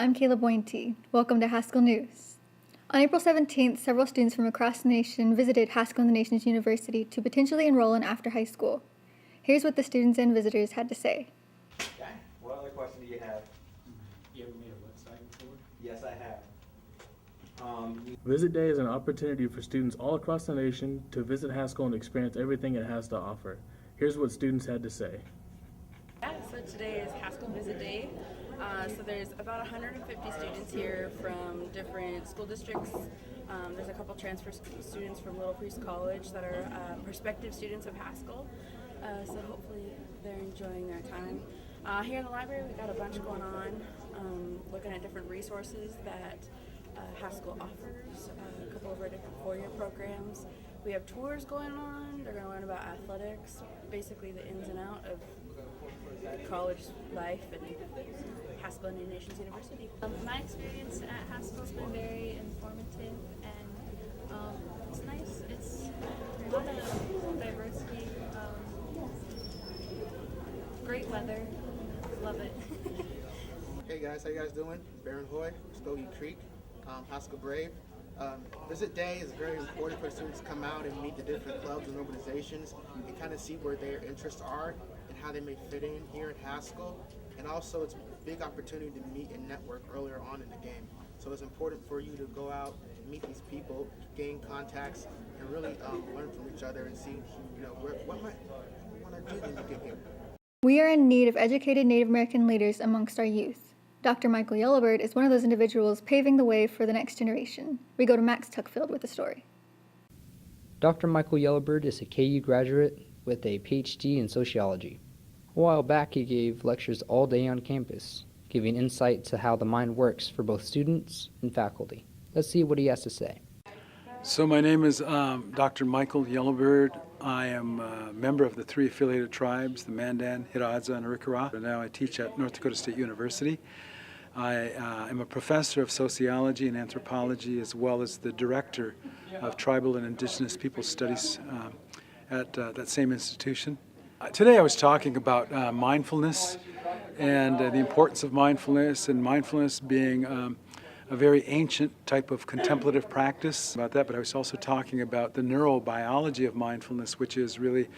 I'm Kayla Boynty. Welcome to Haskell News. On April 17th, several students from across the nation visited Haskell and the Nation's University to potentially enroll in after high school. Here's what the students and visitors had to say. Okay. What other question do you have? You ever made a website before? Yes, I have. Visit Day is an opportunity for students all across the nation to visit Haskell and experience everything it has to offer. Here's what students had to say. Yeah, so today is Haskell Visit Day. So there's about 150 students here from different school districts. There's a couple transfer students from Little Priest College that are prospective students of Haskell. So hopefully they're enjoying their time. Here in the library we've got a bunch going on, looking at different resources that Haskell offers, a couple of our different four-year programs. We have tours going on. They're going to learn about athletics, basically the ins and outs of college life and Haskell and the Nation's University. My experience at Haskell's been very informative, and it's nice. It's a lot of diversity, great weather, love it. Hey guys, how you guys doing? Baron Hoy, Skokie Creek, Haskell Brave. Visit Day is very important for students to come out and meet the different clubs and organizations and kind of see where their interests are and how they may fit in here at Haskell. And also it's a big opportunity to meet and network earlier on in the game. So it's important for you to go out and meet these people, gain contacts, and really learn from each other and see, what might you want to do when you get here. We are in need of educated Native American leaders amongst our youth. Dr. Michael Yellowbird is one of those individuals paving the way for the next generation. We go to Max Tuckfield with the story. Dr. Michael Yellowbird is a KU graduate with a PhD in sociology. A while back, he gave lectures all day on campus, giving insight to how the mind works for both students and faculty. Let's see what he has to say. So my name is Dr. Michael Yellowbird. I am a member of the three affiliated tribes, the Mandan, Hidatsa, and Arikara. And now I teach at North Dakota State University. I am a professor of sociology and anthropology, as well as the director of Tribal and Indigenous Peoples Studies at that same institution. Today I was talking about mindfulness and the importance of mindfulness, and mindfulness being a very ancient type of contemplative practice about that, but I was also talking about the neurobiology of mindfulness, which is really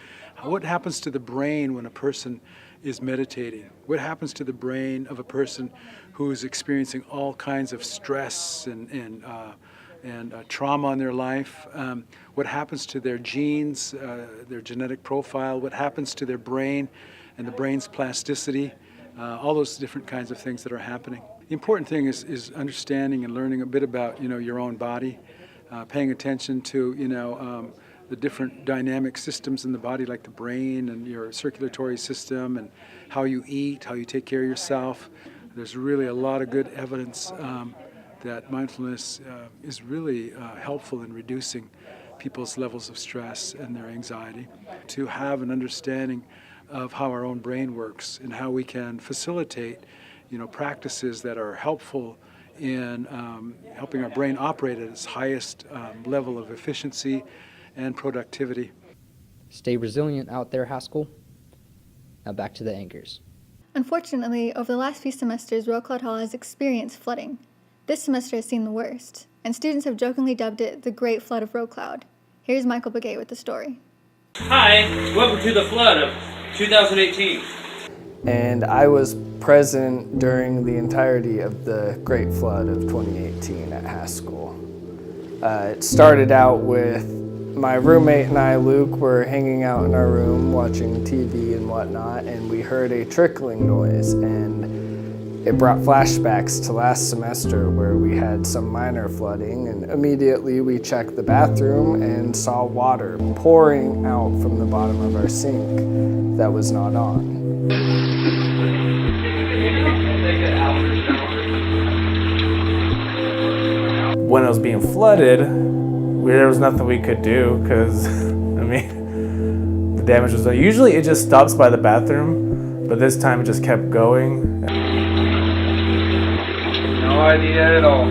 what happens to the brain when a person is meditating. What happens to the brain of a person who's experiencing all kinds of stress and trauma in their life? What happens to their genes, their genetic profile? What happens to their brain and the brain's plasticity? All those different kinds of things that are happening. The important thing is understanding and learning a bit about your own body, paying attention to the different dynamic systems in the body, like the brain and your circulatory system, and how you eat, how you take care of yourself. There's really a lot of good evidence that mindfulness is really helpful in reducing people's levels of stress and their anxiety. To have an understanding of how our own brain works and how we can facilitate practices that are helpful in helping our brain operate at its highest level of efficiency and productivity. Stay resilient out there, Haskell. Now back to the anchors. Unfortunately, over the last few semesters, Royal Cloud Hall has experienced flooding. This semester has seen the worst, and students have jokingly dubbed it the Great Flood of Royal Cloud. Here's Michael Begay with the story. Hi, welcome to the flood of 2018. And I was present during the entirety of the Great Flood of 2018 at Haskell. It started out with my roommate and I, Luke, were hanging out in our room watching TV and whatnot, and we heard a trickling noise, and it brought flashbacks to last semester where we had some minor flooding, and immediately we checked the bathroom and saw water pouring out from the bottom of our sink that was not on. When it was being flooded, there was nothing we could do because, the damage was done. Usually it just stops by the bathroom, but this time it just kept going. No idea at all.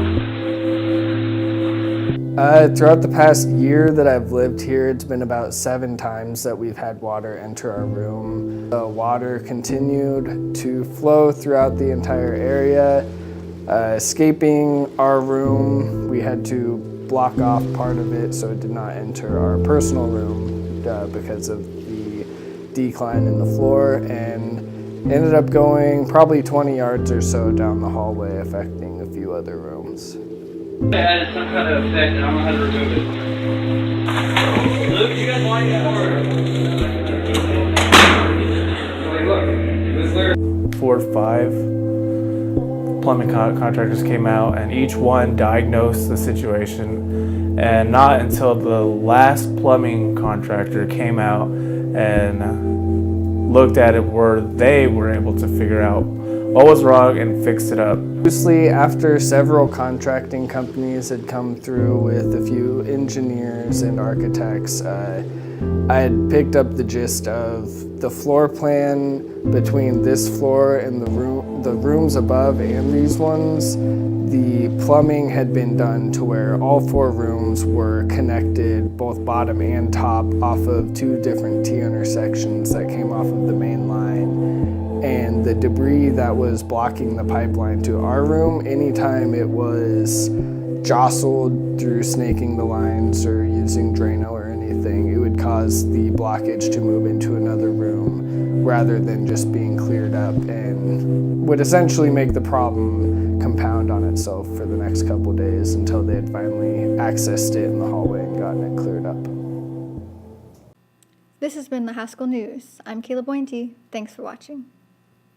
Throughout the past year that I've lived here, it's been about 7 times that we've had water enter our room. The water continued to flow throughout the entire area. Escaping our room, we had to block off part of it so it did not enter our personal room because of the decline in the floor, and ended up going probably 20 yards or so down the hallway, affecting a few other rooms. It had some kind of effect, and I don't know how to remove it. Luke, you guys want it or? 4 or 5 plumbing contractors came out, and each one diagnosed the situation, and not until the last plumbing contractor came out and looked at it where they were able to figure out what was wrong and fix it up. Mostly after several contracting companies had come through with a few engineers and architects, I had picked up the gist of the floor plan between this floor and the rooms above and these ones. The plumbing had been done to where all 4 rooms were connected, both bottom and top, off of 2 different T-intersections that came off of the main line. And the debris that was blocking the pipeline to our room, anytime it was jostled through snaking the lines or using Drano or anything, it would cause the blockage to move into another room rather than just being cleared up, and would essentially make the problem compound on itself for the next couple days until they had finally accessed it in the hallway and gotten it cleared up. This has been the Haskell News. I'm Kayla Bointy. Thanks for watching.